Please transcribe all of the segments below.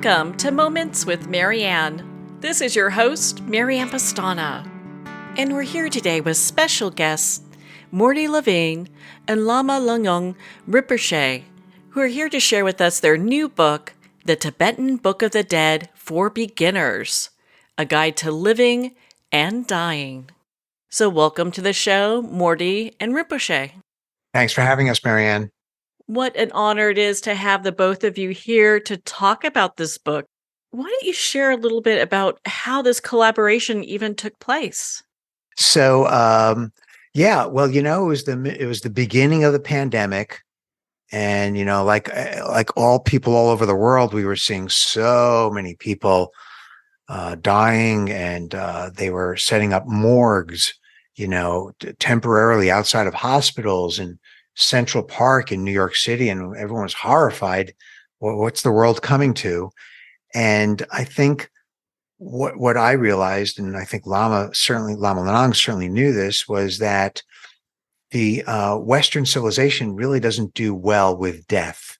Welcome to Moments with Marianne. This is your host, Marianne Pastana. And we're here today with special guests, Mordy Levine and Lama Lhanang Rinpoche, who are here to share with us their new book, The Tibetan Book of the Dead for Beginners, a guide to living and dying. So welcome to the show, Mordy and Rinpoche. Thanks for having us, Marianne. What an honor it is to have the both of you here to talk about this book. Why don't you share a little bit about how this collaboration even took place? So, it was the beginning of the pandemic, and like all people all over the world, we were seeing so many people dying, and they were setting up morgues, temporarily outside of hospitals and Central Park in New York City, and everyone was horrified. What's the world coming to? And I think what I realized, and I think Lama Lhanang certainly knew this, was that the Western civilization really doesn't do well with death.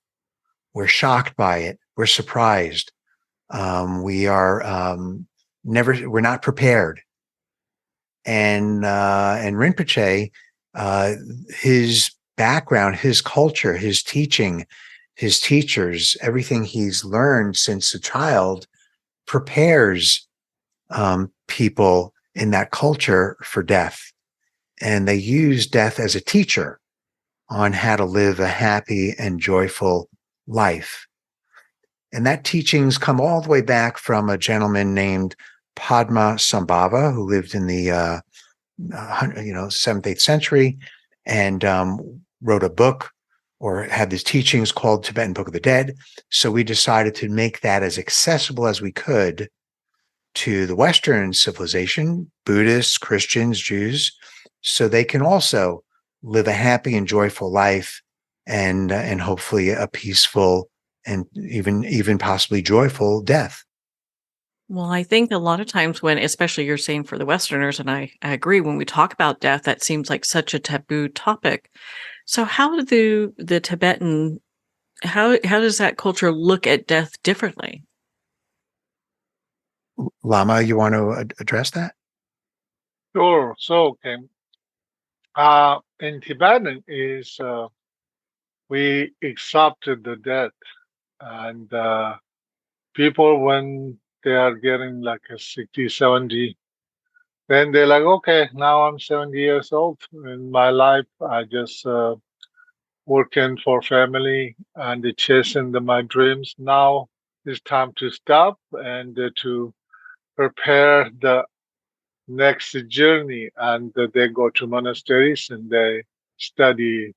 We're shocked by it. We're surprised. We're not prepared. And Rinpoche, his background, his culture, his teaching, his teachers, everything he's learned since a child prepares people in that culture for death. And they use death as a teacher on how to live a happy and joyful life. And that teachings come all the way back from a gentleman named Padmasambhava, who lived in the 7th, 8th century, and wrote a book or had these teachings called Tibetan Book of the Dead. So we decided to make that as accessible as we could to the Western civilization, Buddhists, Christians, Jews, so they can also live a happy and joyful life, and hopefully a peaceful and even possibly joyful death. Well, I think a lot of times when, especially you're saying for the Westerners, and I agree, when we talk about death, that seems like such a taboo topic. So how do the Tibetan, how does that culture look at death differently? Lama, you want to address that? Sure. So, in Tibetan we accepted the death, and people, when they are getting like a 60, 70, then they're like, okay, now I'm 70 years old. In my life, I just working for family and chasing my dreams. Now it's time to stop and to prepare the next journey. And they go to monasteries and they study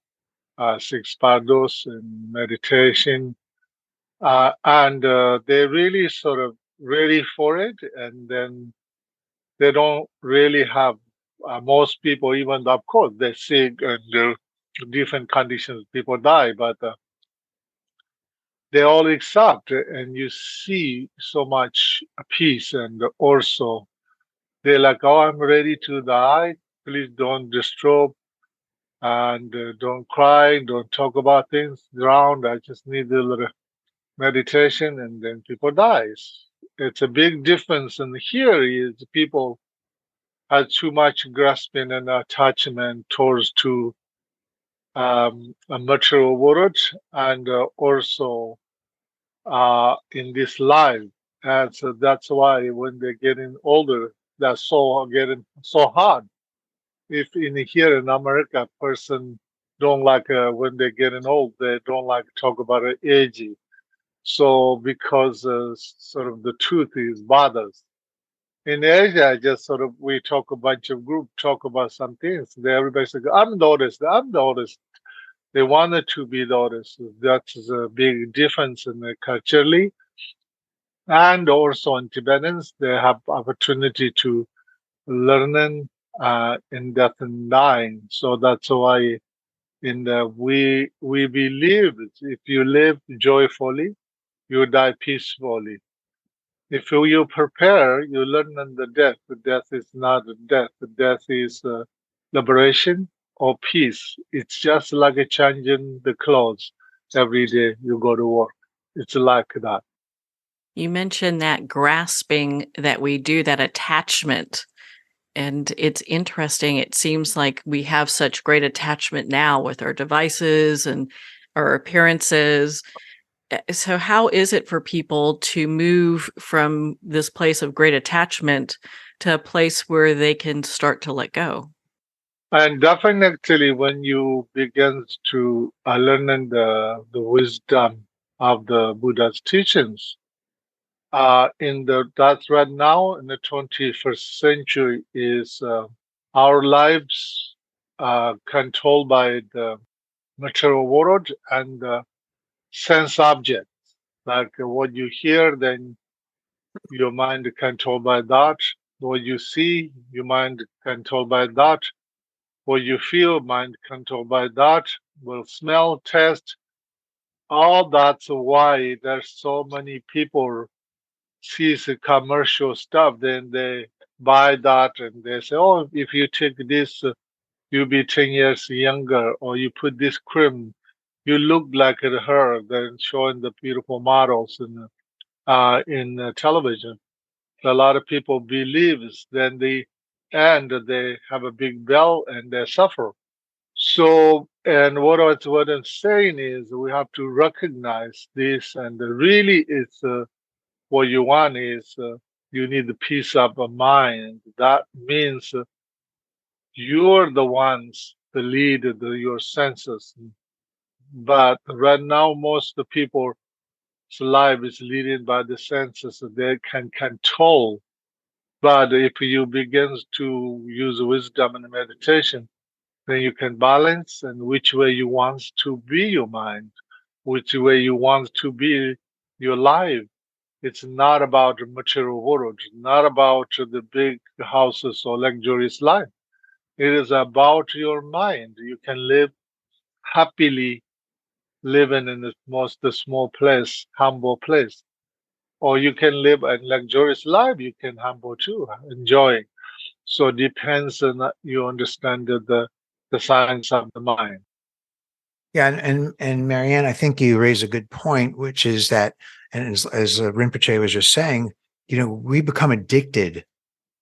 six pardos and meditation. And they really sort of ready for it. And then they don't really have, most people, even of course, they're sick and different conditions, people die, but they all accept it, and you see so much peace. And also, they're like, oh, I'm ready to die. Please don't disturb and don't cry, don't talk about things around. I just need a little meditation, and then people dies. It's a big difference. And here is people have too much grasping and attachment towards to a material world, and also in this life. And so that's why when they're getting older, that's so getting so hard. If in here in America, person don't like when they're getting old, they don't like to talk about aging. So because sort of the truth is bothers. In Asia, just sort of we talk a bunch of group talk about some things. They everybody says, I'm the oldest, I'm the oldest. They wanted to be the oldest. That's a big difference in the culturally. And also in Tibetans, they have opportunity to learn in death and dying. So that's why in the we believe if you live joyfully, you die peacefully. If you prepare, you learn in the death. The death is not a death. The death is liberation or peace. It's just like a changing the clothes every day you go to work. It's like that. You mentioned that grasping that we do, that attachment. And it's interesting. It seems like we have such great attachment now with our devices and our appearances. So, how is it for people to move from this place of great attachment to a place where they can start to let go? And definitely, when you begin to learn the wisdom of the Buddha's teachings, that's right now in the 21st century is our lives controlled by the material world and sense objects. Like what you hear, then your mind controlled by that. What you see, your mind controlled by that. What you feel, mind controlled by that. Will smell, taste, all that's why there's so many people sees the commercial stuff, then they buy that and they say, oh, if you take this, you'll be 10 years younger, or you put this cream, you look like her. Then showing the beautiful models in television. A lot of people believes. Then the and they have a big bill and they suffer. So, and what I'm saying is, we have to recognize this, and really, it's what you want is you need the peace of mind. That means you're the ones to lead your senses. But right now, most of the people's life is leading by the senses that they can control. But if you begin to use wisdom and meditation, then you can balance and which way you want to be your mind, which way you want to be your life. It's not about the material world, not about the big houses or luxurious life. It is about your mind. You can live happily living in the small place, humble place. Or you can live a luxurious life. You can humble too, enjoy. So it depends on you understand the science of the mind. Yeah, and Marianne, I think you raise a good point, which is that, and as Rinpoche was just saying, we become addicted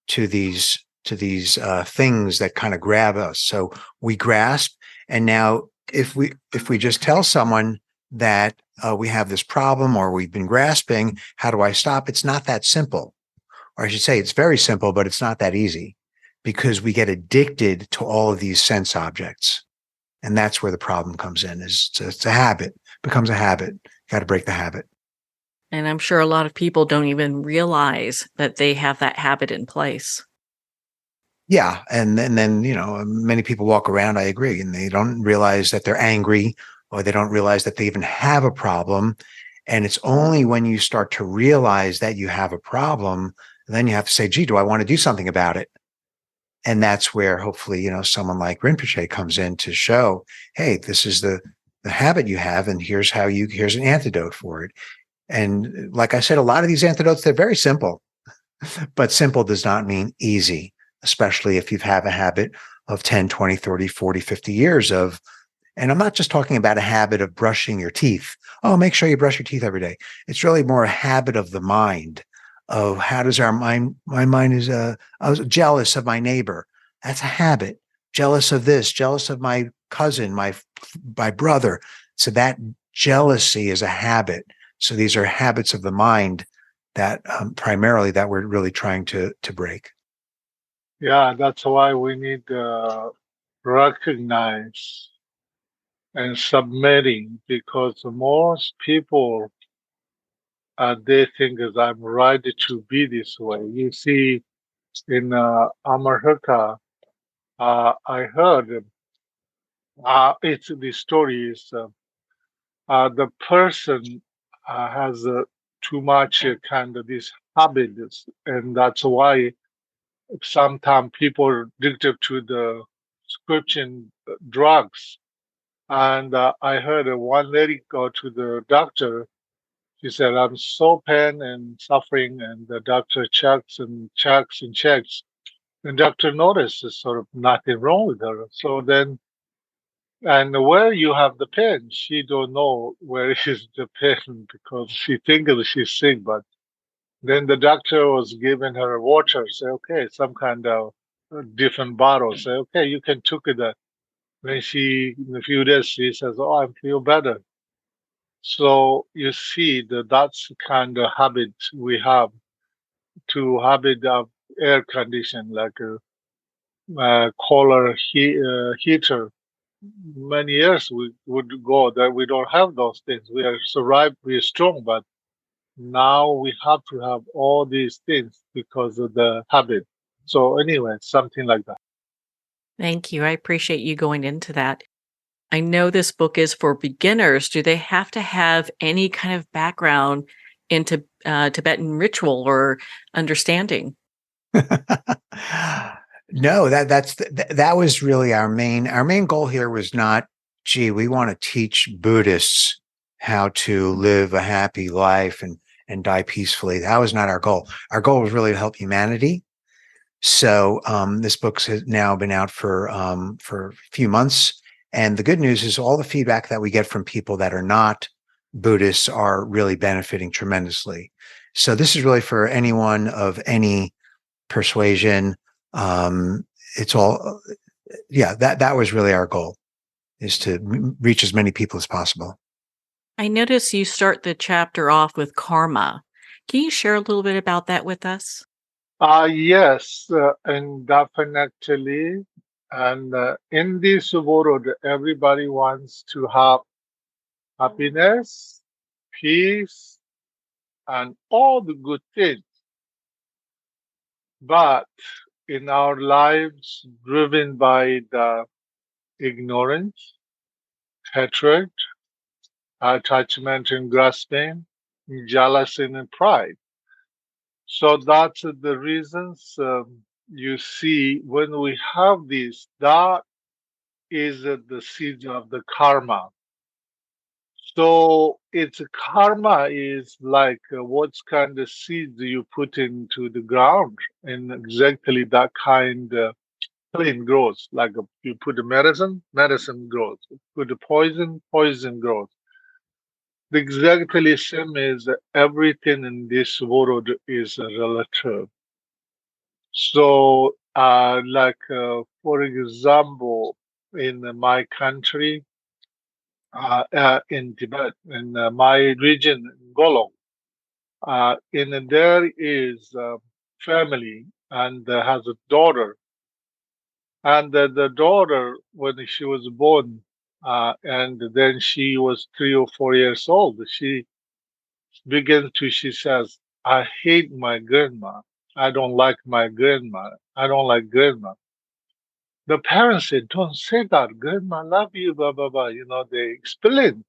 to these things that kind of grab us. So we grasp, and now if we just tell someone that we have this problem or we've been grasping, how do I stop? It's not that simple, or I should say, it's very simple, but it's not that easy because we get addicted to all of these sense objects. And that's where the problem comes in. It's a habit, becomes a habit. Got to break the habit. And I'm sure a lot of people don't even realize that they have that habit in place. Yeah. And then, many people walk around, I agree, and they don't realize that they're angry, or they don't realize that they even have a problem. And it's only when you start to realize that you have a problem, then you have to say, gee, do I want to do something about it? And that's where hopefully, someone like Rinpoche comes in to show, hey, this is the habit you have, and here's an antidote for it. And like I said, a lot of these antidotes, they're very simple, but simple does not mean easy, especially if you have a habit of 10, 20, 30, 40, 50 years of, and I'm not just talking about a habit of brushing your teeth. Oh, make sure you brush your teeth every day. It's really more a habit of the mind. Of how does my mind is I was jealous of my neighbor. That's a habit. Jealous of this, jealous of my cousin, my brother. So that jealousy is a habit. So these are habits of the mind that primarily that we're really trying to break. Yeah, that's why we need to recognize and submitting, because most people they think that I'm right to be this way. You see, in America, I heard it's the story is the person has too much kind of these habits, and that's why sometimes people are addicted to the prescription drugs. And I heard one lady go to the doctor. She said, I'm so pain and suffering. And the doctor checks and checks and checks. And doctor notices sort of nothing wrong with her. So then, and where you have the pain, she don't know where is the pain because she thinks she's sick, but Then the doctor was giving her water. Say, okay, some kind of different bottle. Say, okay, you can took it. When she, in a few days, she says, oh, I feel better. So you see that that's the kind of habit we have to habit of air condition, like a cooler heater. Many years we would go that we don't have those things. We are survived, we are strong, but now we have to have all these things because of the habit. So anyway, something like that. Thank you. I appreciate you going into that. I know this book is for beginners. Do they have to have any kind of background into Tibetan ritual or understanding? No, that was really our main goal here was not, gee, we want to teach Buddhists how to live a happy life and die peacefully. That was not our goal. Our goal was really to help humanity. So this book has now been out for a few months, and the good news is all the feedback that we get from people that are not Buddhists are really benefiting tremendously. So this is really for anyone of any persuasion. It's all, yeah, that was really our goal, is to reach as many people as possible. I notice you start the chapter off with karma. Can you share a little bit about that with us? Yes, and definitely. And in this world, everybody wants to have happiness, peace, and all the good things. But in our lives, driven by the ignorance, hatred, attachment and grasping, jealousy and pride. So that's the reasons you see when we have this, that is the seed of the karma. So it's karma is like what kind of seeds you put into the ground, and exactly that kind of plant grows. Like you put the medicine, medicine grows. Put the poison, poison grows. Exactly same as everything in this world is relative. So, for example, in my country, in Tibet, in my region, Golong, in there is a family and has a daughter. And the daughter, when she was born, and then she was 3 or 4 years old, she she says, I hate my grandma. I don't like my grandma. I don't like grandma. The parents said, don't say that. Grandma love you, blah, blah, blah. You know, they explain.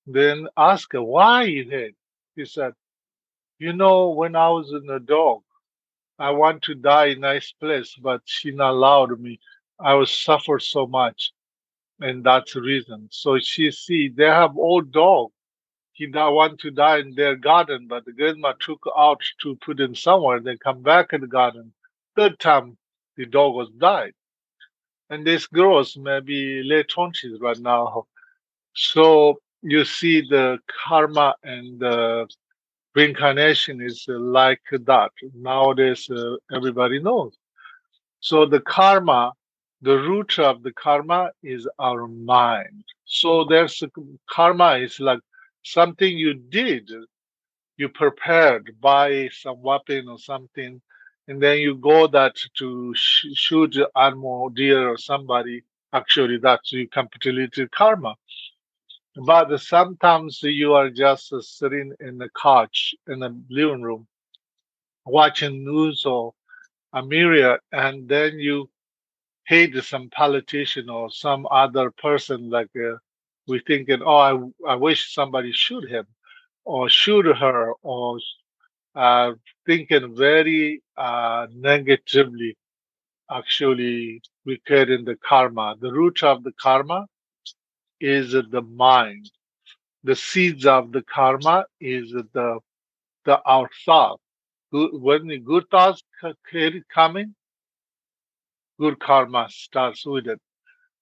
Then ask her, why you hate? He said, you know, when I was in a dog, I want to die in a nice place, but she not allowed me. I was suffer so much. And that's the reason. So she see, they have old dog. He want to die in their garden, but the grandma took out to put him somewhere. They come back in the garden. Third time, the dog was died. And this girl is maybe late 20s right now. So you see the karma and the reincarnation is like that. Nowadays, everybody knows. So the karma, the root of the karma is our mind. So there's karma is like something you did, you prepared, buy some weapon or something, and then you go that to shoot animal, deer or somebody. Actually, that's you completed karma. But sometimes you are just sitting in the couch in the living room watching news or a mirror, and then you hate some politician or some other person. Like we thinking, oh, I wish somebody shoot him or shoot her, or uh, thinking very negatively. Actually, we create in the karma. The root of the karma is the mind. The seeds of the karma is the our thought. When the good thoughts coming, good karma starts with it.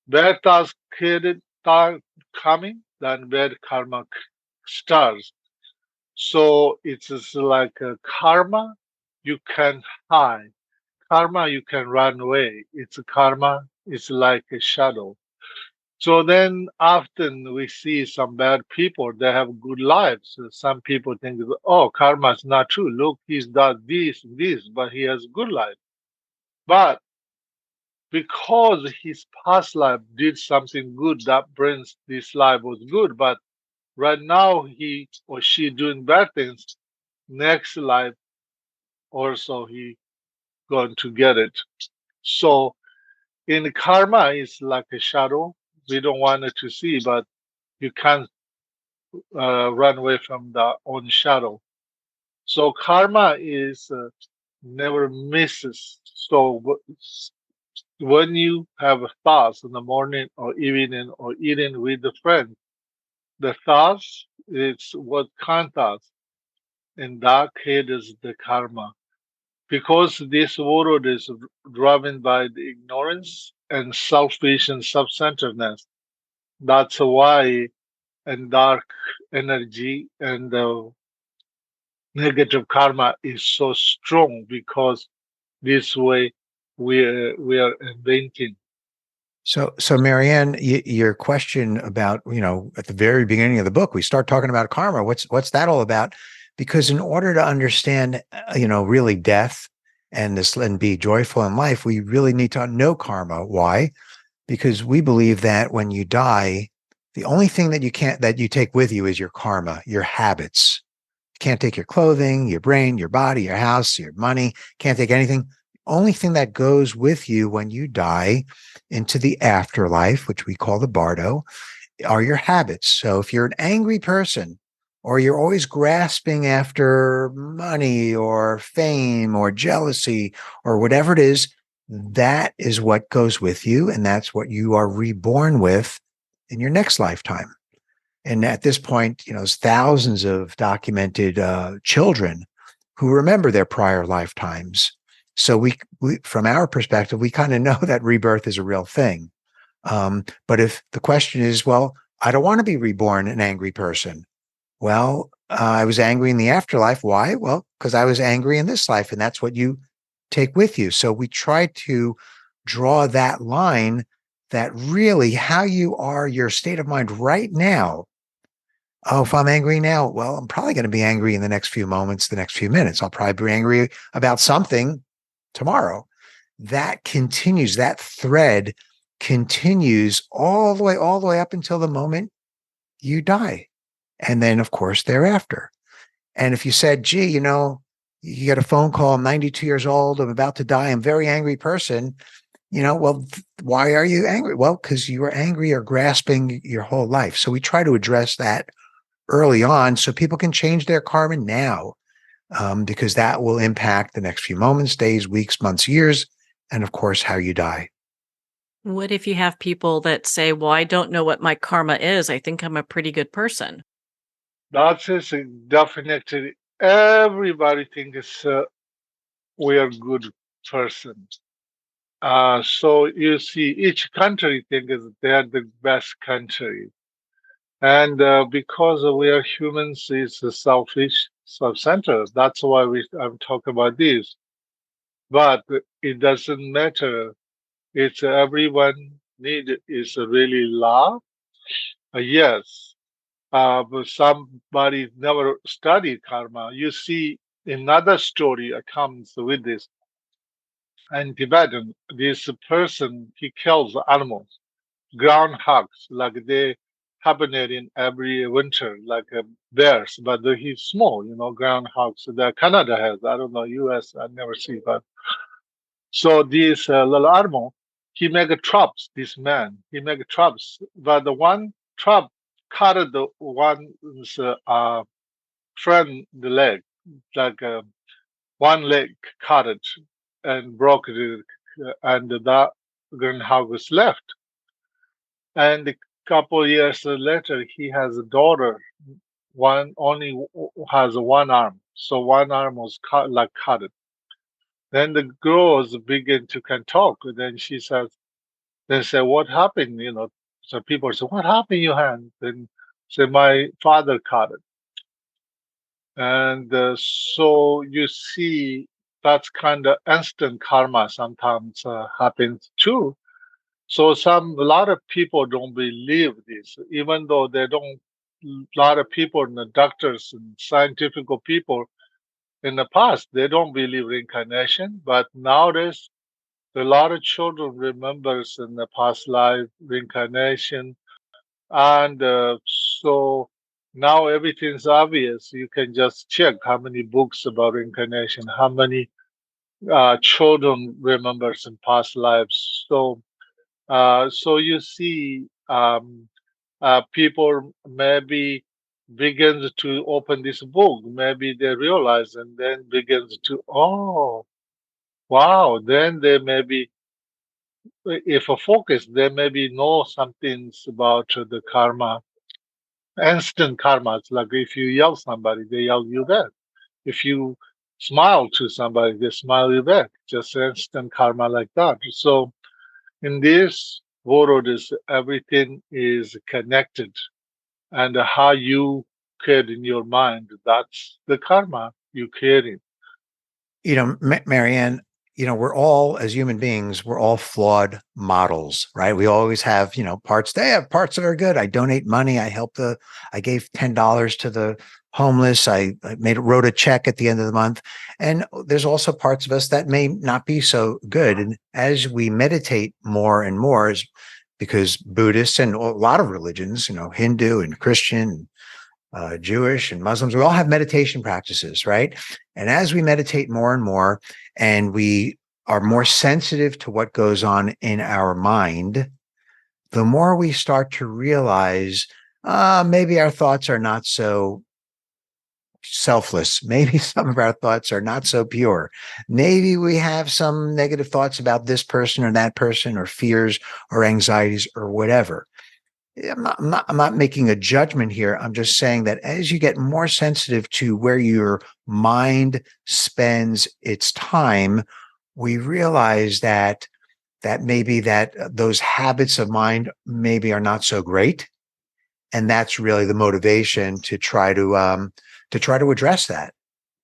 Bad thoughts created thought coming, then bad karma starts. So it's just like a karma you can hide. Karma you can run away. It's a karma. It's like a shadow. So then often we see some bad people, they have good lives. Some people think, oh, karma is not true. Look, he's done this, but he has good life. But because his past life did something good that brings this life was good, but right now he or she doing bad things, next life also he going to get it. So in karma is like a shadow. We don't want it to see, but you can't run away from the own shadow. So karma is never misses. So when you have thoughts in the morning or evening or eating with a friend, the thoughts is what count thoughts, and that is the karma. Because this world is driven by the ignorance and selfish and self-centeredness. That's why and dark energy and negative karma is so strong because this way we are inventing. So Marianne, your question about, at the very beginning of the book, we start talking about karma. What's that all about? Because in order to understand, really death and be joyful in life, we really need to know karma. Why? Because we believe that when you die, the only thing that you take with you is your karma, your habits. You can't take your clothing, your brain, your body, your house, your money. Can't take anything. Only thing that goes with you when you die into the afterlife, which we call the bardo, are your habits. So if you're an angry person, or you're always grasping after money or fame or jealousy or whatever it is, that is what goes with you. And that's what you are reborn with in your next lifetime. And at this point, there's thousands of documented children who remember their prior lifetimes. So we from our perspective, we kind of know that rebirth is a real thing. But if the question is, well, I don't want to be reborn an angry person. Well, I was angry in the afterlife. Why? Well, because I was angry in this life, and that's what you take with you. So we try to draw that line that really how you are, your state of mind right now. Oh, if I'm angry now, well, I'm probably going to be angry in the next few moments, the next few minutes. I'll probably be angry about something tomorrow. That continues, that thread continues all the way up until the moment you die. And then, of course, thereafter. And if you said, gee, you get a phone call, I'm 92 years old, I'm about to die, I'm a very angry person, well, why are you angry? Well, because you were angry or grasping your whole life. So we try to address that early on so people can change their karma now, because that will impact the next few moments, days, weeks, months, years, and of course, how you die. What if you have people that say, well, I don't know what my karma is. I think I'm a pretty good person. That is definitely everybody thinks we are good persons. So you see, each country thinks they are the best country. And because we are humans, it's selfish, self-centered. That's why I'm talking about this. But it doesn't matter. It's everyone need is really love. Yes, but somebody never studied karma. You see, another story comes with this. In Tibetan, this person he kills animals, groundhogs, like they hibernate in every winter, like bears, but he's small, groundhogs that Canada has. I don't know, U.S. I never see, but so this little animal, he make traps. This man, he make traps, but the one trap cut the one's friend the leg, like one leg cut it and broke it, and that groundhog was left. And a couple years later, he has a daughter. One only has one arm, so one arm was cut. Then the girls begin to can talk. Then she says, "They say what happened?" So people say, "What happened, your hand?" Then say, "My father cut it." And so you see that's kind of instant karma sometimes happens too. So a lot of people don't believe this, even though they don't. A lot of people, and the doctors and scientific people in the past, they don't believe reincarnation. But nowadays, a lot of children remembers in the past life reincarnation, and so now everything's obvious. You can just check how many books about reincarnation, how many children remembers in past lives. So you see, people maybe begins to open this book. Maybe they realize, and then begins to, oh, wow. Then they maybe, if a focus, they maybe know some things about the karma, instant karma. It's like if you yell somebody, they yell you back. If you smile to somebody, they smile you back. Just instant karma like that. So in this world, is everything is connected, and how you create in your mind, that's the karma you creating. Marianne, we're all, as human beings, we're all flawed models, right? We always have, parts. They have parts that are good. I donate money. I gave $10 to the homeless. I wrote a check at the end of the month. And there's also parts of us that may not be so good. And as we meditate more and more, because Buddhists and a lot of religions, Hindu and Christian, Jewish and Muslims, we all have meditation practices, right? And as we meditate more and more, and we are more sensitive to what goes on in our mind, the more we start to realize maybe our thoughts are not so selfless. Maybe some of our thoughts are not so pure. Maybe we have some negative thoughts about this person or that person, or fears or anxieties or whatever. I'm not making a judgment here. I'm just saying that as you get more sensitive to where your mind spends its time, we realize that maybe those habits of mind maybe are not so great. And that's really the motivation to try to address that,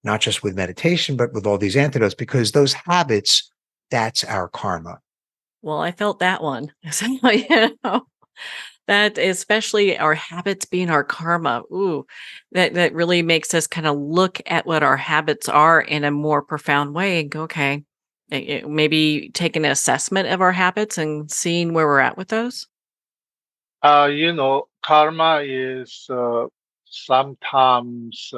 not just with meditation, but with all these antidotes, because those habits, that's our karma. Well, I felt that one. So, that especially our habits being our karma. Ooh, that really makes us kind of look at what our habits are in a more profound way and go, okay, maybe take an assessment of our habits and seeing where we're at with those. Karma is sometimes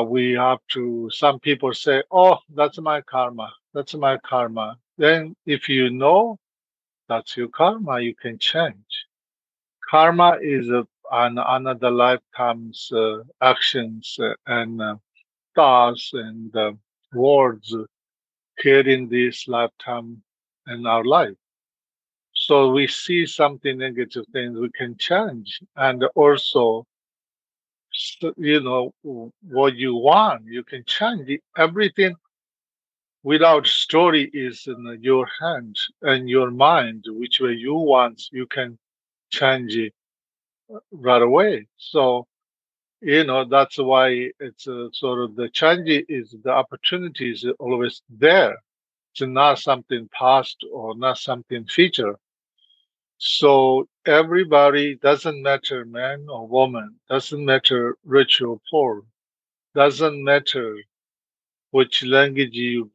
we have to, some people say, oh, that's my karma. That's my karma. Then if you know that's your karma, you can change. Karma is another lifetime's actions and thoughts and words creating this lifetime in our life. So we see something negative things we can change, and also, what you want, you can change. Everything without story is in your hands and your mind. Which way you want, you can change it right away. So that's why it's sort of the change is the opportunity is always there. It's not something past or not something future. So everybody, doesn't matter man or woman, doesn't matter rich or poor, doesn't matter which language you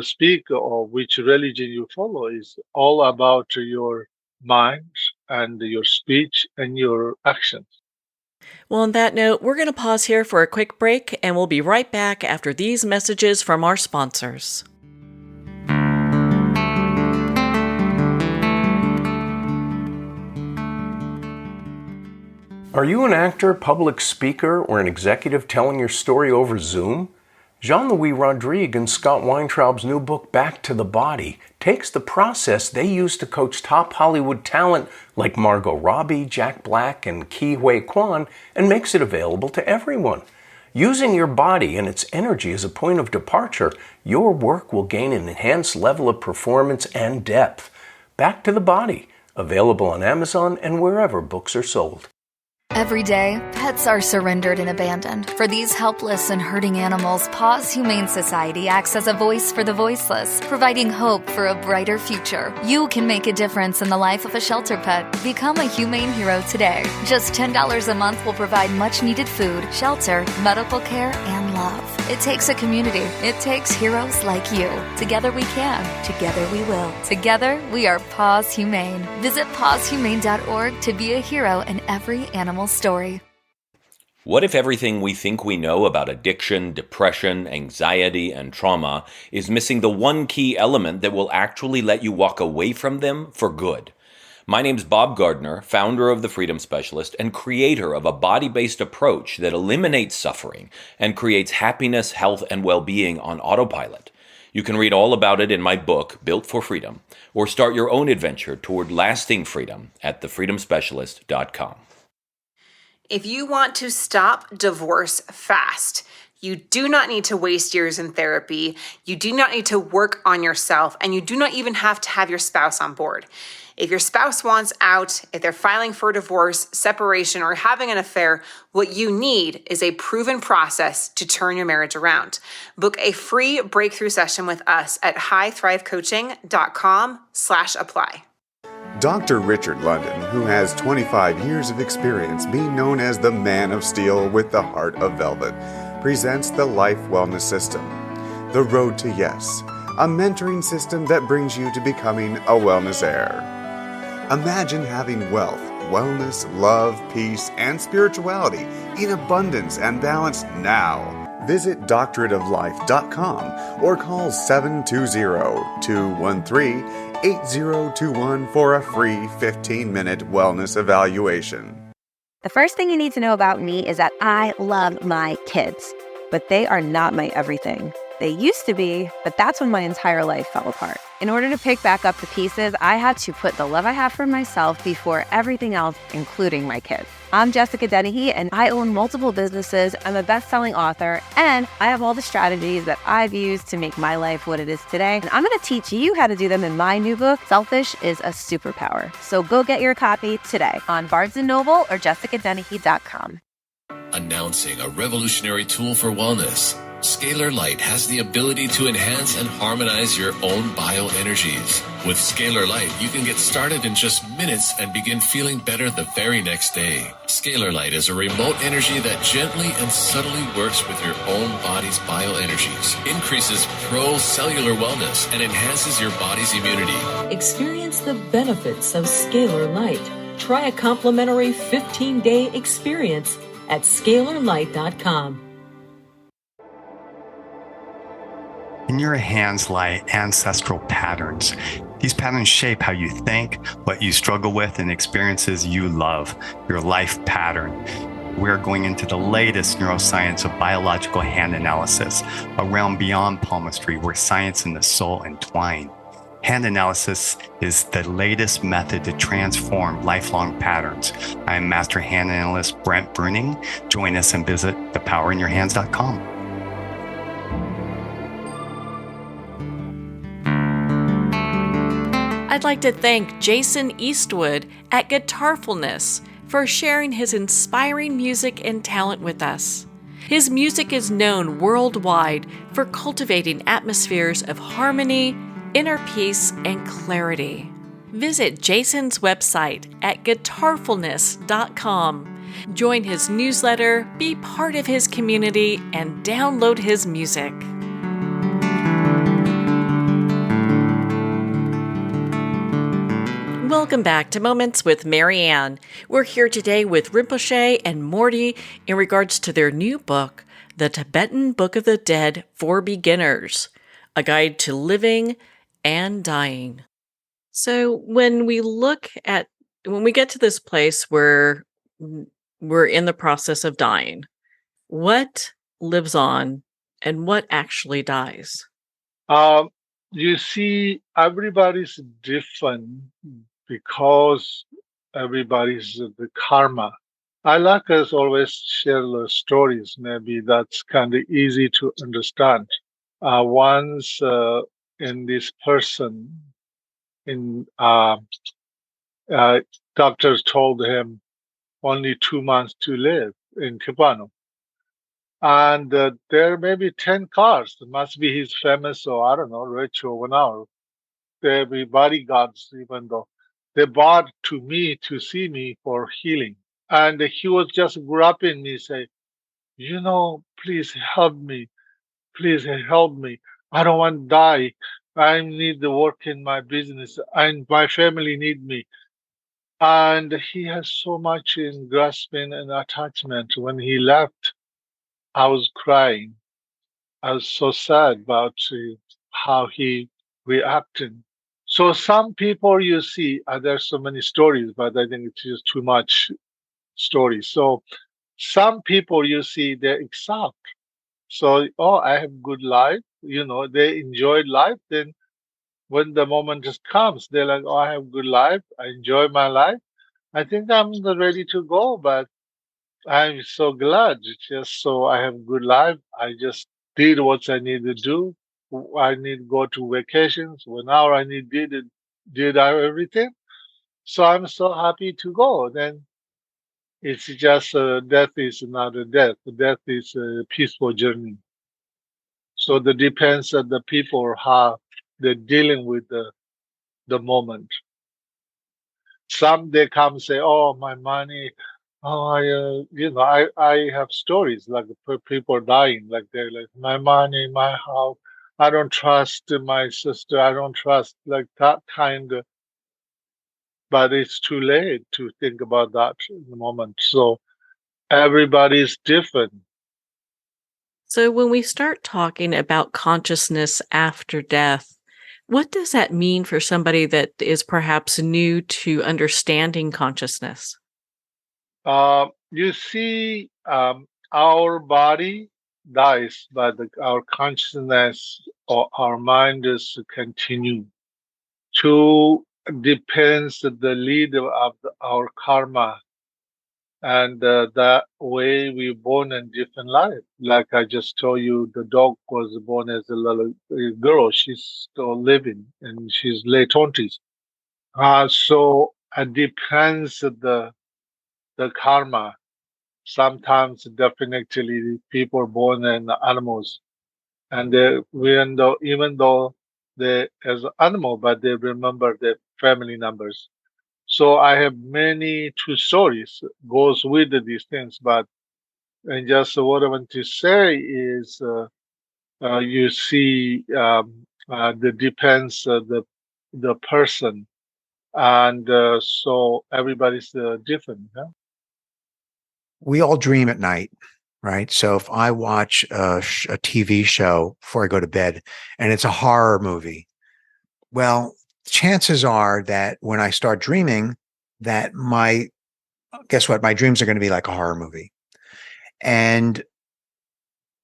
speak or which religion you follow, is all about your mind and your speech and your actions. Well, on that note, we're going to pause here for a quick break, and we'll be right back after these messages from our sponsors. Are you an actor, public speaker, or an executive telling your story over Zoom? Jean-Louis Rodrigue and Scott Weintraub's new book, Back to the Body, takes the process they use to coach top Hollywood talent like Margot Robbie, Jack Black, and Ke Huy Quan and makes it available to everyone. Using your body and its energy as a point of departure, your work will gain an enhanced level of performance and depth. Back to the Body, available on Amazon and wherever books are sold. Every day, pets are surrendered and abandoned. For these helpless and hurting animals, Paws Humane Society acts as a voice for the voiceless, providing hope for a brighter future. You can make a difference in the life of a shelter pet. Become a humane hero today. Just $10 a month will provide much-needed food, shelter, medical care, and love. It takes a community. It takes heroes like you. Together we can. Together we will. Together we are Paws Humane. Visit pawshumane.org to be a hero in every animal story. What if everything we think we know about addiction, depression, anxiety, and trauma is missing the one key element that will actually let you walk away from them for good? My name's Bob Gardner, founder of The Freedom Specialist and creator of a body-based approach that eliminates suffering and creates happiness, health, and well-being on autopilot. You can read all about it in my book, Built for Freedom, or start your own adventure toward lasting freedom at thefreedomspecialist.com. If you want to stop divorce fast, you do not need to waste years in therapy, you do not need to work on yourself, and you do not even have to have your spouse on board. If your spouse wants out, if they're filing for divorce, separation, or having an affair, what you need is a proven process to turn your marriage around. Book a free breakthrough session with us at highthrivecoaching.com/apply. Dr. Richard London, who has 25 years of experience being known as the Man of Steel with the Heart of Velvet, presents the Life Wellness System, The Road to Yes, a mentoring system that brings you to becoming a wellness heir. Imagine having wealth, wellness, love, peace, and spirituality in abundance and balance now. Visit doctorateoflife.com or call 720-213-8021 for a free 15-minute wellness evaluation. The first thing you need to know about me is that I love my kids, but they are not my everything. They used to be, but that's when my entire life fell apart. In order to pick back up the pieces, I had to put the love I have for myself before everything else, including my kids. I'm Jessica Dennehy, and I own multiple businesses. I'm a best-selling author, and I have all the strategies that I've used to make my life what it is today. And I'm going to teach you how to do them in my new book, Selfish is a Superpower. So go get your copy today on Barnes & Noble or jessicadennehy.com. Announcing a revolutionary tool for wellness. Scalar Light has the ability to enhance and harmonize your own bioenergies. With Scalar Light, you can get started in just minutes and begin feeling better the very next day. Scalar Light is a remote energy that gently and subtly works with your own body's bioenergies, increases pro-cellular wellness, and enhances your body's immunity. Experience the benefits of Scalar Light. Try a complimentary 15-day experience at scalarlight.com. In your hands lie ancestral patterns. These patterns shape how you think, what you struggle with, and experiences you love, your life pattern. We're going into the latest neuroscience of biological hand analysis, a realm beyond palmistry where science and the soul entwine. Hand analysis is the latest method to transform lifelong patterns. I am Master Hand Analyst Brent Bruning. Join us and visit thepowerinyourhands.com. I'd like to thank Jason Eastwood at Guitarfulness for sharing his inspiring music and talent with us. His music is known worldwide for cultivating atmospheres of harmony, inner peace, and clarity. Visit Jason's website at guitarfulness.com. Join his newsletter, be part of his community, and download his music. Welcome back to Moments with Marianne. We're here today with Rinpoche and Mordy in regards to their new book, The Tibetan Book of the Dead for Beginners, a guide to living and dying. So when we get to this place where we're in the process of dying, what lives on and what actually dies? You see, everybody's different because everybody's the karma. I like us always share the stories. Maybe that's kind of easy to understand. Once in this person, doctors told him, only 2 months to live in Tibetan. And there may be 10 cars. It must be he's famous or I don't know, rich or whatever. There be bodyguards, even though they bought to me to see me for healing. And he was just grabbing me, say, please help me. Please help me. I don't want to die. I need to work in my business and my family need me. And he has so much in grasping and attachment. When he left, I was crying. I was so sad about how he reacted. So some people you see, there's so many stories, but I think it's just too much stories. So some people you see, they accept. So, I have good life. They enjoyed life. Then when the moment just comes, they're like, I have good life. I enjoy my life. I think I'm ready to go, but I'm so glad. It's just so I have good life. I just did what I need to do. I need to go to vacations. Whenever I did everything. So I'm so happy to go. Then it's just death is not a death. Death is a peaceful journey. So that depends on the people how they're dealing with the moment. Some they come say, "Oh, my money." I have stories like people dying, like they're like, "My money, my house. I don't trust my sister. I don't trust," like that kind of. But it's too late to think about that in the moment. So everybody's different. So, when we start talking about consciousness after death, what does that mean for somebody that is perhaps new to understanding consciousness? You see, our body dies, but our consciousness or our mind is continue. To depends the lead of our karma, and that way we born in different life. Like I just told you, the dog was born as a little girl. She's still living, and she's late 20s. So it depends the karma. Sometimes definitely people born in animals, and even though they as animal, but they remember their family numbers. So I have many true stories goes with these things, but and just what I want to say is, you see, the depends the person, and so everybody's different. Yeah? We all dream at night, right? So if I watch a TV show before I go to bed and it's a horror movie, well, chances are that when I start dreaming, that guess what? My dreams are going to be like a horror movie. And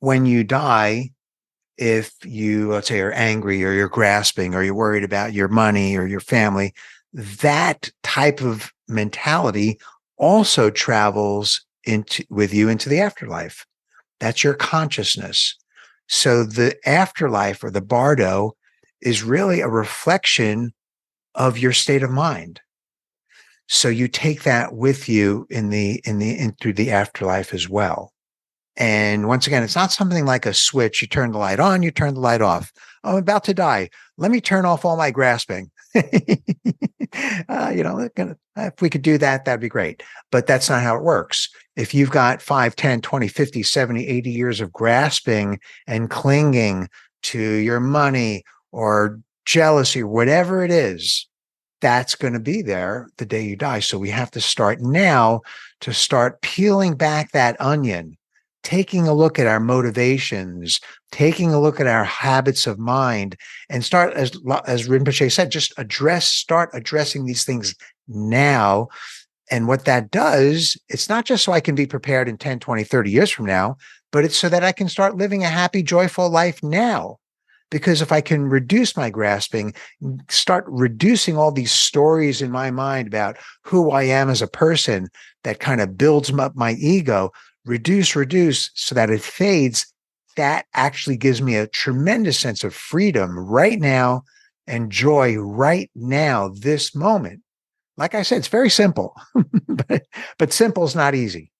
when you die, if you, let's say, are angry or you're grasping or you're worried about your money or your family, that type of mentality also travels with you into the afterlife. That's your consciousness. So the afterlife or the bardo is really a reflection of your state of mind. So you take that with you through the afterlife as well. And once again, it's not something like a switch. You turn the light on, you turn the light off. I'm about to die. Let me turn off all my grasping. If we could do that, that'd be great. But that's not how it works. If you've got 5, 10, 20, 50, 70, 80 years of grasping and clinging to your money or jealousy, or whatever it is, that's going to be there the day you die. So we have to start now to start peeling back that onion, taking a look at our motivations, taking a look at our habits of mind, and start, as Rinpoche said, start addressing these things now. And what that does, it's not just so I can be prepared in 10, 20, 30 years from now, but it's so that I can start living a happy, joyful life now. Because if I can reduce my grasping, start reducing all these stories in my mind about who I am as a person that kind of builds up my ego, reduce so that it fades, that actually gives me a tremendous sense of freedom right now and joy right now, this moment. like I said, it's very simple, but simple is not easy.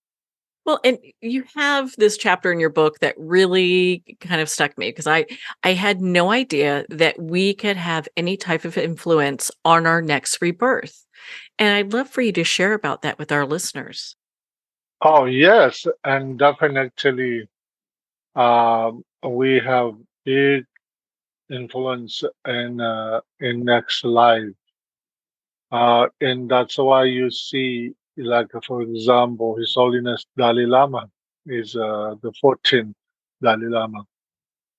Well, and you have this chapter in your book that really kind of stuck me because I had no idea that we could have any type of influence on our next rebirth. And I'd love for you to share about that with our listeners. Oh, yes, and definitely we have big influence in next life. And that's why you see, like, for example, His Holiness Dalai Lama is the 14th Dalai Lama.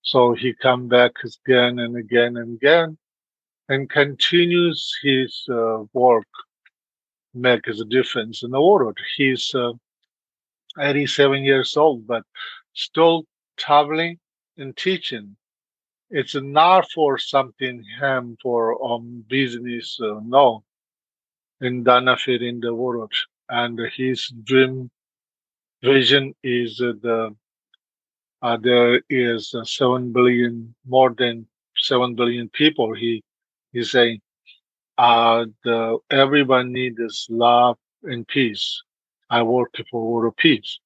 So he come back again and again and again and continues his work, makes a difference in the world. He's 87 years old, but still traveling and teaching. It's not for something him for business, no, in benefit in the world. And his dream vision is there is 7 billion, more than 7 billion people. He's saying everyone needs love and peace. I work for world peace.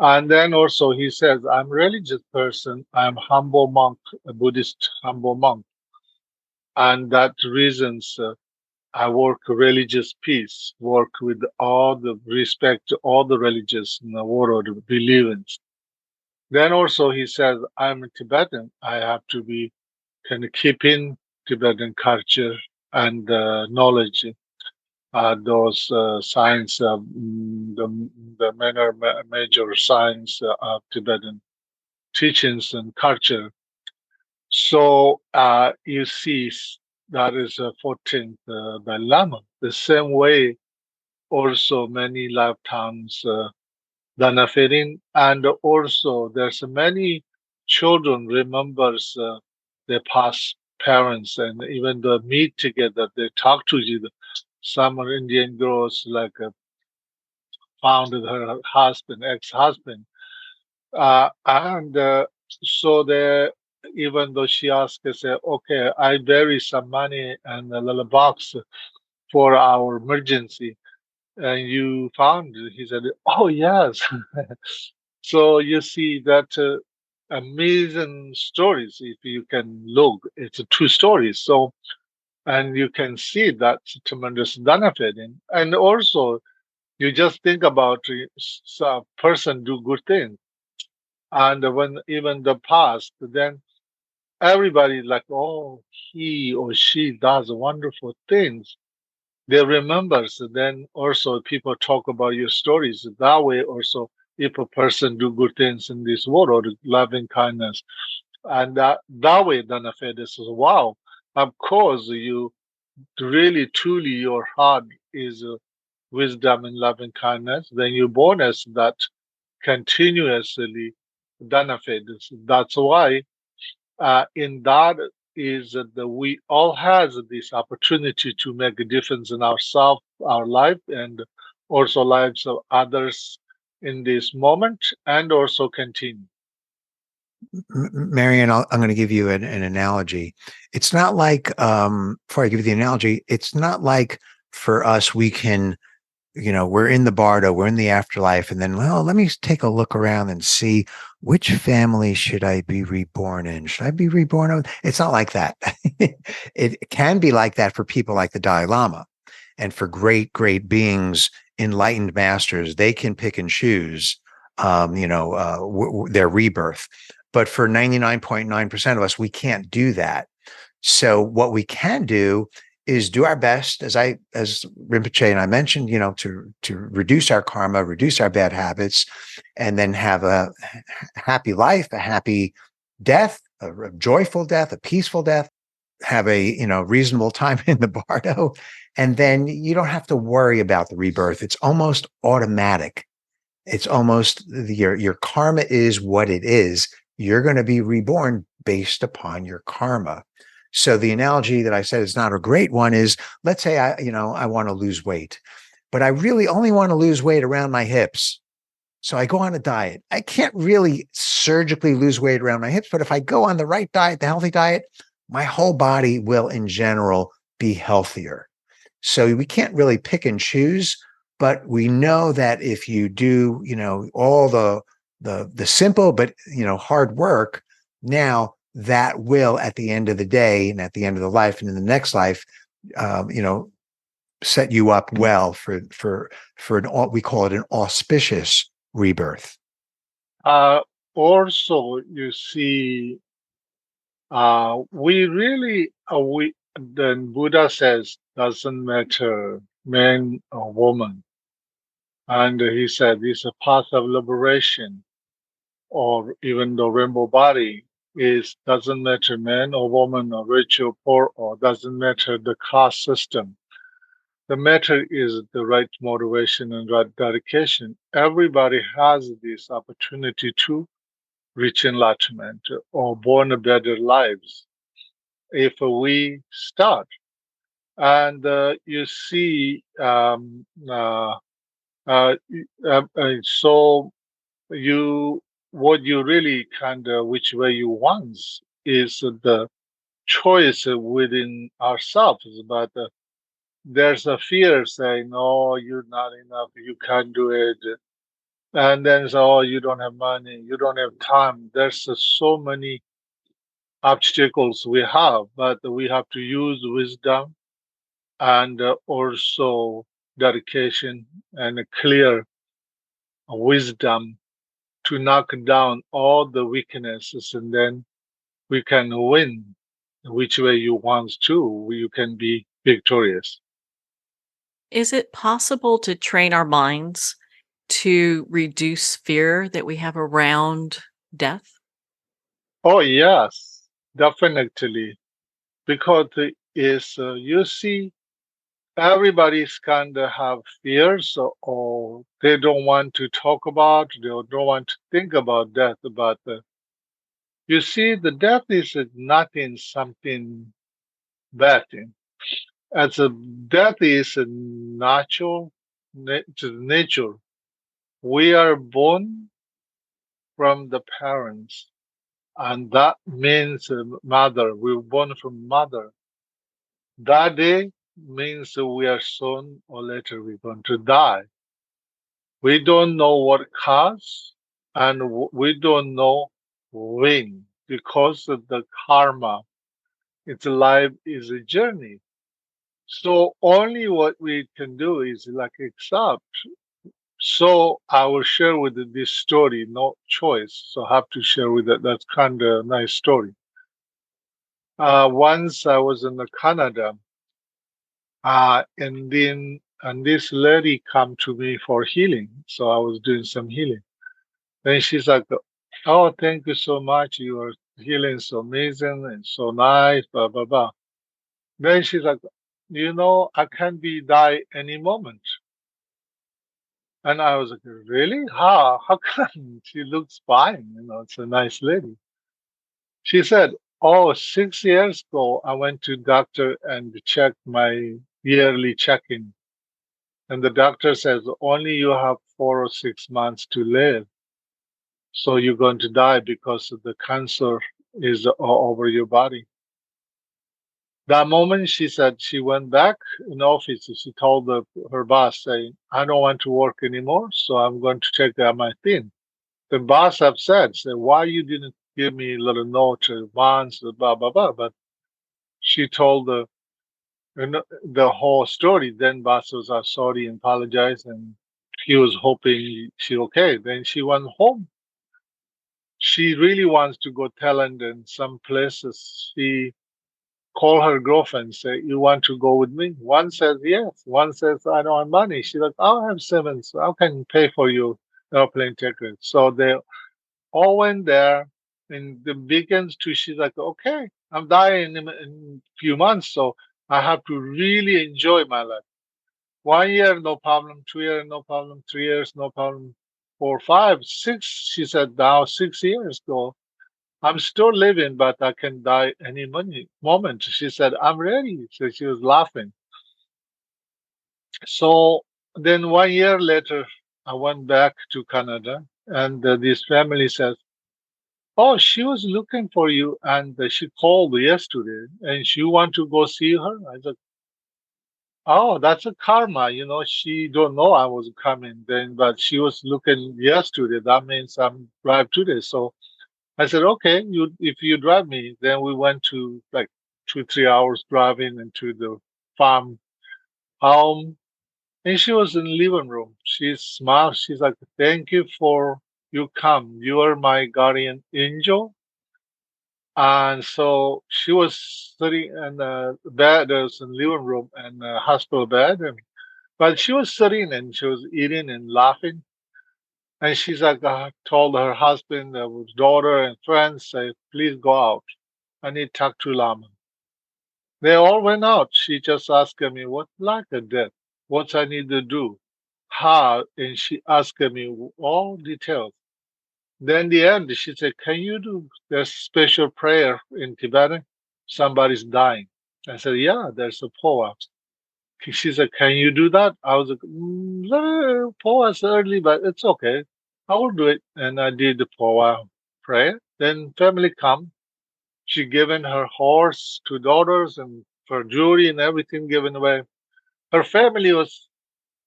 And then also he says, I'm a religious person. I'm humble monk, a Buddhist humble monk. And that reasons I work religious peace, work with all the respect to all the religious in the world believe in. Then also he says, I'm a Tibetan. I have to be kind of keeping Tibetan culture and knowledge, those science, the major science of Tibetan teachings and culture. So you see, that is a 14th Dalai Lama. The same way, also many lifetimes benefiting, and also there's many children remembers their past parents, and even they meet together, they talk to each other. Some Indian girls like found her husband, ex-husband, and so they, even though she asked, say, okay, I bury some money in a little box for our emergency, and you found it. He said, oh yes. So you see that amazing stories. If you can look, it's two stories. So, and you can see that tremendous benefiting. And also, you just think about a person do good things, and when even the past, then everybody like, oh, he or she does wonderful things. They remember. So then also people talk about your stories that way. Also, if a person do good things in this world, loving kindness, and that way benefit is, wow. Of course, you really truly your heart is wisdom and loving kindness. Then you bonus that continuously benefit. That's why in that is that we all has this opportunity to make a difference in ourselves, our life, and also lives of others in this moment, and also continue. Marianne, I'm going to give you an analogy. It's not like, before I give you the analogy, it's not like for us, we can, we're in the bardo, we're in the afterlife, and then, well, let me take a look around and see which family should I be reborn in? Should I be reborn in? It's not like that. It can be like that for people like the Dalai Lama, and for great, great beings, enlightened masters. They can pick and choose, their rebirth. But for 99.9% of us, we can't do that. So what we can do is do our best, as Rinpoche and I mentioned, to reduce our karma, reduce our bad habits, and then have a happy life, a happy death, a joyful death, a peaceful death, have a reasonable time in the bardo, and then you don't have to worry about the rebirth. It's almost automatic. It's almost your karma is what it is. You're going to be reborn based upon your karma. So the analogy that I said is not a great one is, let's say I want to lose weight, but I really only want to lose weight around my hips. So I go on a diet. I can't really surgically lose weight around my hips, but if I go on the right diet, the healthy diet, my whole body will in general be healthier. So we can't really pick and choose, but we know that if you do, all the simple but hard work, now that will, at the end of the day and at the end of the life and in the next life, set you up well for we call it an auspicious rebirth. Also, you see, then Buddha says, doesn't matter man or woman. And he said, it's a path of liberation, or even the rainbow body doesn't matter man or woman or rich or poor, or doesn't matter the caste system. The matter is the right motivation and right dedication. Everybody has this opportunity to reach enlightenment or born better lives if we start. And you see, so what you really which way you want is the choice within ourselves. But there's a fear saying, "Oh, you're not enough. You can't do it." And then, "Oh, you don't have money. You don't have time." There's so many obstacles we have, but we have to use wisdom and also dedication and a clear wisdom to knock down all the weaknesses, and then we can win which way you want to. You can be victorious. Is it possible to train our minds to reduce fear that we have around death? Oh, yes, definitely. Because you see, everybody's have fears, or they don't want to talk about, they don't want to think about death. But you see, the death is nothing, something bad thing. As a death is a natural nature. We are born from the parents, and that means mother. We're born from mother. That day means we are soon or later we're going to die. We don't know what cause, and we don't know when, because of the karma. Its life is a journey. So only what we can do is accept. So I will share with you this story, no choice. So I have to share with that. That's kind of a nice story. Once I was in Canada, and this lady come to me for healing. So I was doing some healing. Then she's like, "Oh, thank you so much. Your healing is so amazing and so nice, blah, blah, blah." Then she's like, I can be die any moment. And I was like, "Really? How come?" She looks fine. It's a nice lady. She said, "Oh, 6 years ago, I went to doctor and checked my yearly check-in. And the doctor says, only you have 4 or 6 months to live. So you're going to die because the cancer is all over your body." That moment, she said she went back in office. She told her boss, saying, "I don't want to work anymore, so I'm going to take my thing." The boss upset, said, "Why you didn't give me a little note, bonds, blah, blah, blah." But she told the whole story. Then boss was sorry and apologized, and he was hoping she okay. Then she went home. She really wants to go Thailand and some places. She called her girlfriend, say, "You want to go with me?" One says yes. One says, "I don't have money." She's like, "I'll have 7. So I can pay for you airplane ticket." So they all went there. And the begins to, she's like, "Okay, I'm dying in a few months, so I have to really enjoy my life. 1 year, no problem. 2 years, no problem. 3 years, no problem. 4, 5, 6. She said, now 6 years ago, I'm still living, but I can die any moment. She said, I'm ready. So she was laughing. So then 1 year later, I went back to Canada, and this family says, "Oh, she was looking for you, and she called yesterday, and she want to go see her." I said, oh, that's a karma. She don't know I was coming then, but she was looking yesterday. That means I'm drive today. So I said, okay, if you drive me, then we went to like 2-3 hours driving into the farm home. And she was in the living room. She smiled. She's like, thank you for you come. You are my guardian angel. And so she was sitting in the bed, there's a living room and a hospital bed. But she was sitting and she was eating and laughing. And she's like, told her husband, daughter, and friends, say, please go out. I need to talk to Lama. They all went out. She just asked me, what like a death? What I need to do? How? And she asked me all details. Then the end, she said, can you do this special prayer in Tibetan? Somebody's dying. I said, yeah, there's a poem. She said, can you do that? I was like, poem's early, but it's okay. I will do it. And I did the poem prayer. Then family come. She given her horse to daughters and her jewelry and everything given away. Her family was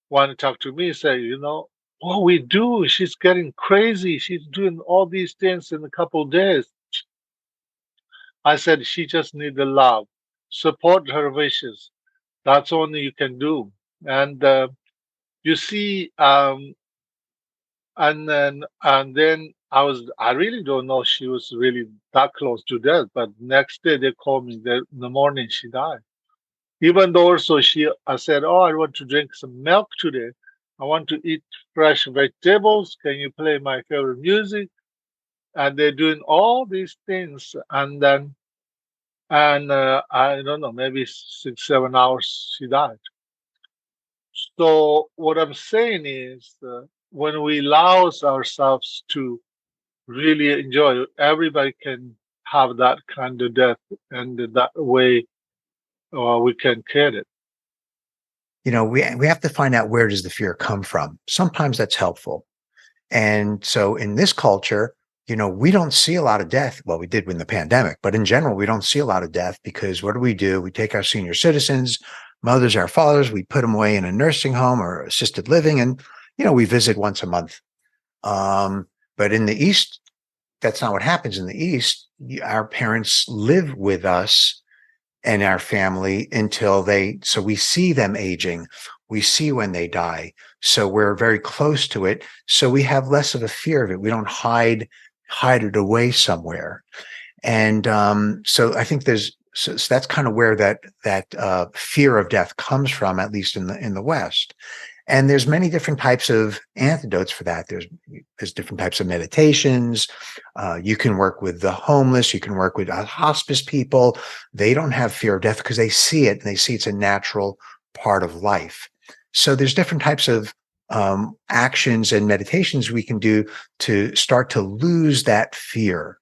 want to talk to me, say, what we do, she's getting crazy. She's doing all these things in a couple of days. I said, she just need the love. Support her wishes. That's only you can do. And you see, and then I really don't know she was really that close to death. But next day they called me that in the morning she died. Even though also I said, oh, I want to drink some milk today. I want to eat fresh vegetables. Can you play my favorite music? And they're doing all these things, and then I don't know, maybe 6-7 hours she died. So what I'm saying is, when we allow ourselves to really enjoy, everybody can have that kind of death, and that way we can care it. We have to find out, where does the fear come from? Sometimes that's helpful. And so in this culture, we don't see a lot of death. Well, we did in the pandemic, but in general, we don't see a lot of death, because what do? We take our senior citizens, mothers, our fathers, we put them away in a nursing home or assisted living, and, we visit once a month. But in the East, that's not what happens. In the East, our parents live with us and our family so we see them aging. We see when they die. So we're very close to it. So we have less of a fear of it. We don't hide it away somewhere. And so I think so that's kind of where that fear of death comes from, at least in the West. And there's many different types of antidotes for that. There's different types of meditations. You can work with the homeless. You can work with hospice people. They don't have fear of death because they see it, and they see it's a natural part of life. So there's different types of actions and meditations we can do to start to lose that fear.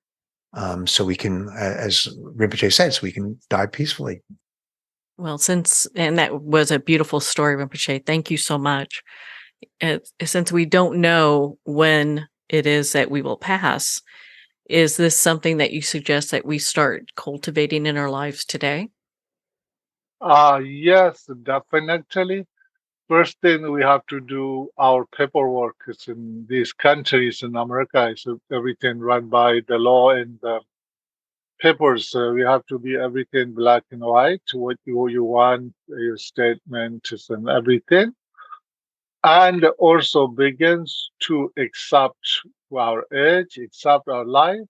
So we can, as Rinpoche said, so we can die peacefully. Well, and that was a beautiful story, Rinpoche. Thank you so much. Since we don't know when it is that we will pass, is this something that you suggest that we start cultivating in our lives today? Yes, definitely. First thing we have to do our paperwork. Is in these countries in America, is everything run by the law and the papers. We have to be everything black and white. What you want, your statements and everything, and also begins to accept our age, accept our life.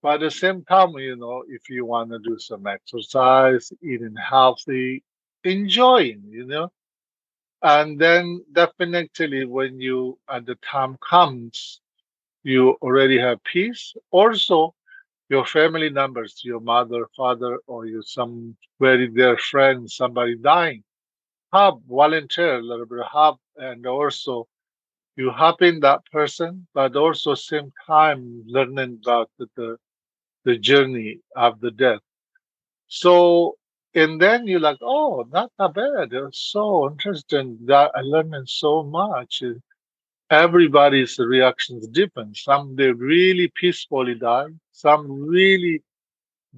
But at the same time, if you want to do some exercise, eating healthy, enjoying, and then definitely when at the time comes, you already have peace. Also, your family members, your mother, father, or some very dear friend, somebody dying, volunteer a little bit, and also you helping that person, but also same time learning about the journey of the death. So, and then you're like, oh, not that bad. It's so interesting that I learned so much. Everybody's reaction is different. Some they really peacefully die. Some really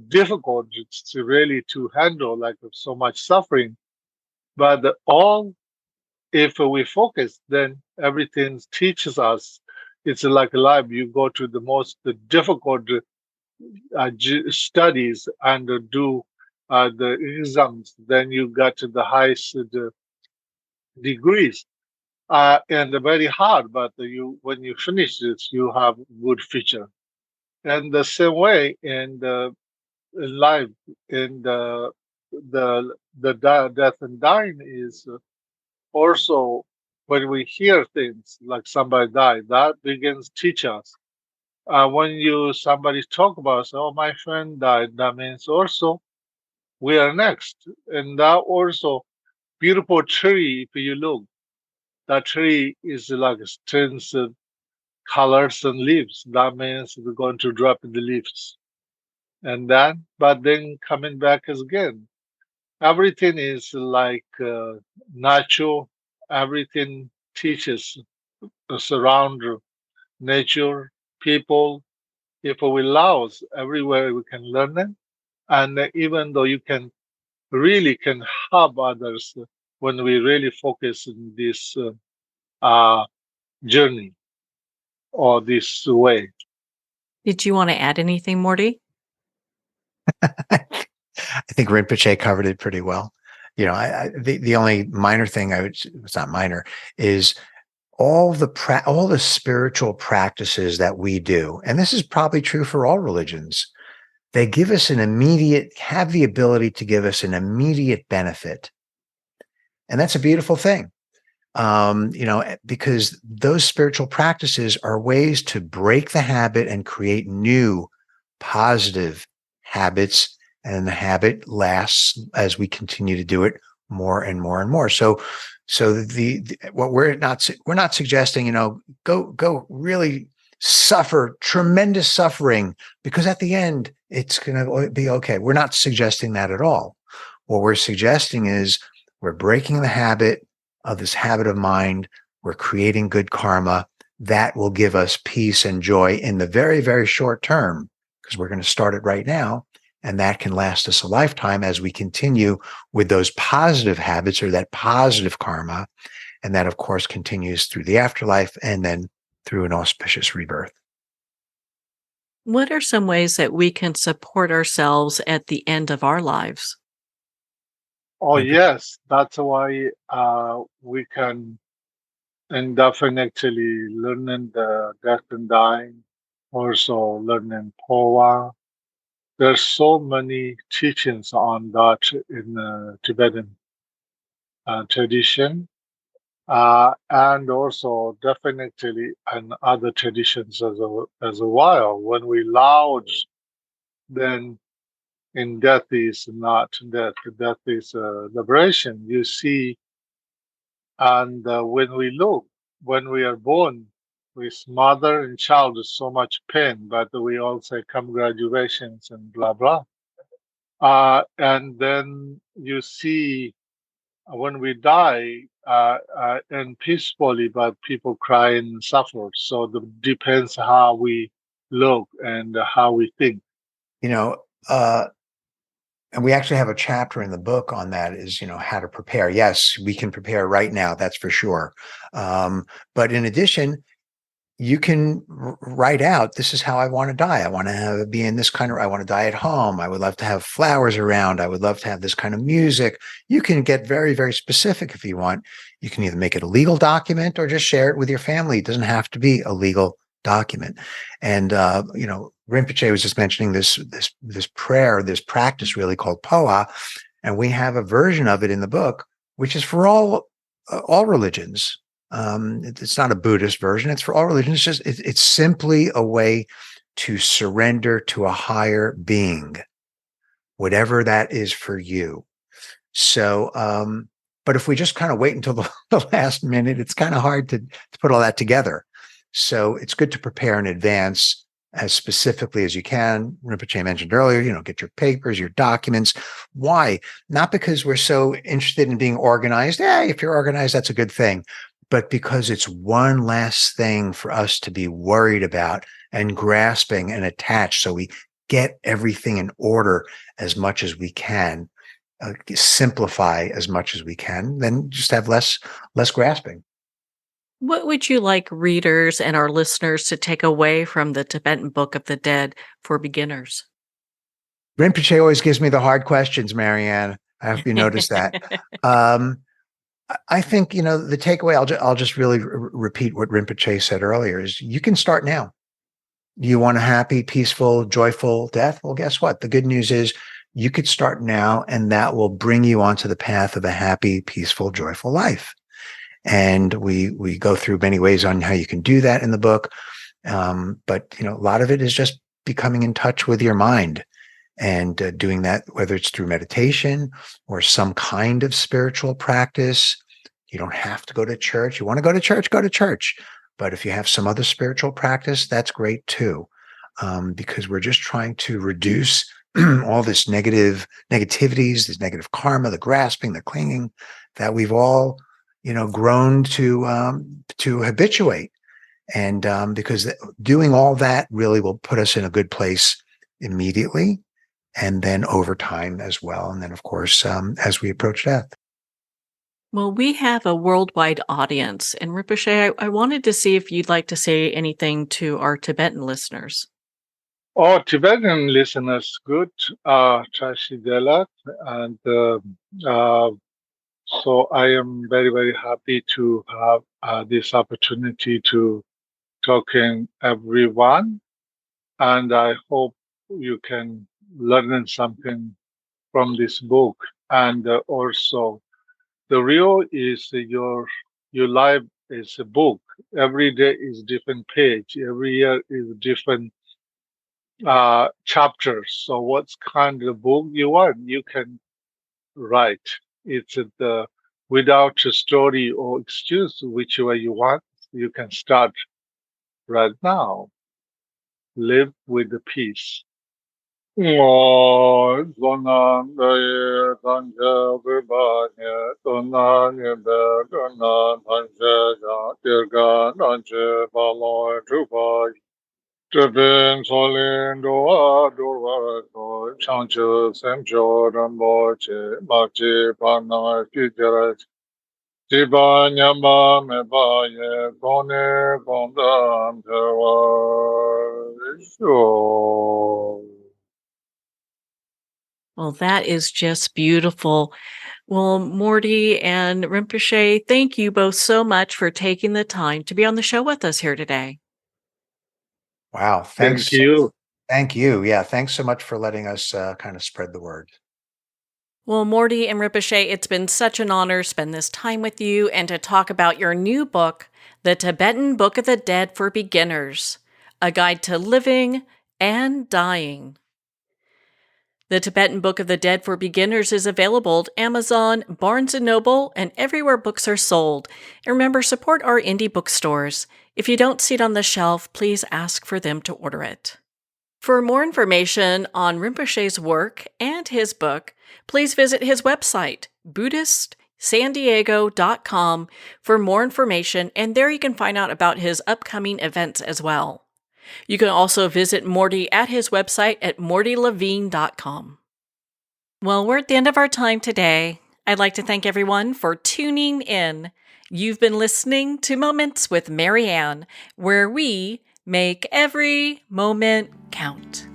difficult to handle, like so much suffering. But all, if we focus, then everything teaches us. It's like life. You go to the most difficult studies and do the exams, then you got to the highest degrees. And very hard, but when you finish this, you have good future. And the same way in the in life, in death and dying is also when we hear things like somebody died, that begins to teach us. When somebody talk about, oh, my friend died, that means also we are next. And that also beautiful tree, if you look, that tree is like strange colors and leaves. That means we're going to drop the leaves. And but then coming back again. Everything is like natural. Everything teaches surround nature, people. If we allow us, everywhere we can learn it. And even though you can really can help others when we really focus in this journey or this way. Did you want to add anything, Mordy? I think Rinpoche covered it pretty well. The only minor thing it's not minor, is all the spiritual practices that we do, and this is probably true for all religions. They give us have the ability to give us an immediate benefit, and that's a beautiful thing. Because those spiritual practices are ways to break the habit and create new positive habits, and the habit lasts as we continue to do it more and more and more. So what we're not suggesting, go really suffer tremendous suffering, because at the end it's going to be okay. We're not suggesting that at all. What we're suggesting is we're breaking the habit of this habit of mind. We're creating good karma that will give us peace and joy in the very, very short term, because we're going to start it right now. And that can last us a lifetime as we continue with those positive habits or that positive karma. And that, of course, continues through the afterlife and then through an auspicious rebirth. What are some ways that we can support ourselves at the end of our lives? Oh, yes. That's why we can, and definitely learning the death and dying, also learning Powa. There's so many teachings on that in the Tibetan tradition, and also definitely in other traditions as well. When we lounge, then in death is not death. Death is liberation. You see, and when we look, when we are born, with mother and child is so much pain, but we all say congratulations and blah blah. And then you see when we die and peacefully, but people cry and suffer. So it depends how we look and how we think. And we actually have a chapter in the book on that, is, how to prepare. Yes, we can prepare right now. That's for sure. But in addition, you can write out, this is how I want to die. I want to be in this I want to die at home. I would love to have flowers around. I would love to have this kind of music. You can get very, very specific if you want. You can either make it a legal document or just share it with your family. It doesn't have to be a legal document. And, Rinpoche was just mentioning this prayer, this practice really called Powa. And we have a version of it in the book, which is for all religions. It's not a Buddhist version. It's for all religions. It's simply a way to surrender to a higher being, whatever that is for you. So, but if we just kind of wait until the last minute, it's kind of hard to put all that together. So it's good to prepare in advance as specifically as you can. Rinpoche mentioned earlier, get your papers, your documents. Why? Not because we're so interested in being organized. If you're organized, that's a good thing. But because it's one last thing for us to be worried about and grasping and attached. So we get everything in order as much as we can. simplify as much as we can, then just have less grasping. What would you like readers and our listeners to take away from the Tibetan Book of the Dead for beginners? Rinpoche always gives me the hard questions, Marianne. I hope you noticed that. I think, the takeaway, I'll just really repeat what Rinpoche said earlier, is you can start now. You want a happy, peaceful, joyful death? Well, guess what? The good news is you could start now, and that will bring you onto the path of a happy, peaceful, joyful life. And we go through many ways on how you can do that in the book. But, a lot of it is just becoming in touch with your mind and doing that, whether it's through meditation or some kind of spiritual practice. You don't have to go to church. You want to go to church, go to church. But if you have some other spiritual practice, that's great too. Because we're just trying to reduce all this negativities, this negative karma, the grasping, the clinging that we've all grown to habituate. And because doing all that really will put us in a good place immediately, and then over time as well. And then, of course, as we approach death. Well, we have a worldwide audience. And Rinpoche, I wanted to see if you'd like to say anything to our Tibetan listeners. Oh, Tibetan listeners, good. Trashi Delat. And so I am very, very happy to have this opportunity to talk to everyone. And I hope you can learn something from this book. And also, the real is your life is a book. Every day is different page. Every year is different chapters. So what kind of book you want, you can write. It's without a story or excuse, whichever you want, you can start right now. Live with the peace. Well, that is just beautiful. Well, Mordy and Rinpoche, thank you both so much for taking the time to be on the show with us here today. Wow. Thanks. Thank you. Thank you. Yeah. Thanks so much for letting us kind of spread the word. Well, Mordy and Rinpoche, it's been such an honor to spend this time with you and to talk about your new book, The Tibetan Book of the Dead for Beginners, A Guide to Living and Dying. The Tibetan Book of the Dead for Beginners is available at Amazon, Barnes & Noble, and everywhere books are sold. And remember, support our indie bookstores. If you don't see it on the shelf, please ask for them to order it. For more information on Rinpoche's work and his book, please visit his website, BuddhistSanDiego.com, for more information, and there you can find out about his upcoming events as well. You can also visit Mordy at his website at MordyLevine.com. Well, we're at the end of our time today. I'd like to thank everyone for tuning in. You've been listening to Moments with Marianne, where we make every moment count.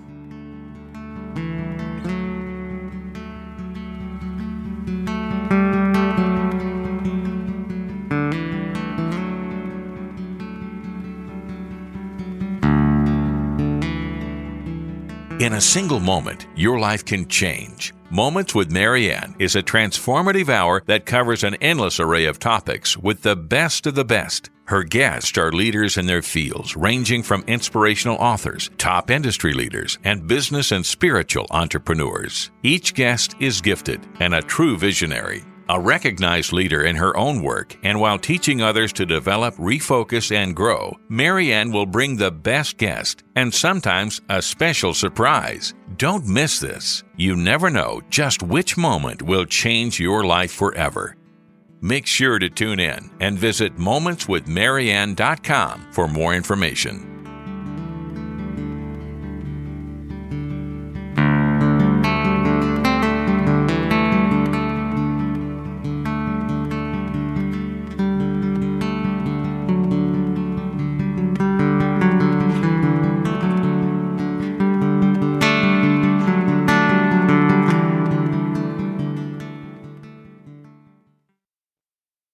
In a single moment, your life can change. Moments with Marianne is a transformative hour that covers an endless array of topics with the best of the best. Her guests are leaders in their fields, ranging from inspirational authors, top industry leaders, and business and spiritual entrepreneurs. Each guest is gifted and a true visionary. A recognized leader in her own work, and while teaching others to develop, refocus, and grow, Marianne will bring the best guest and sometimes a special surprise. Don't miss this. You never know just which moment will change your life forever. Make sure to tune in and visit momentswithmarianne.com for more information.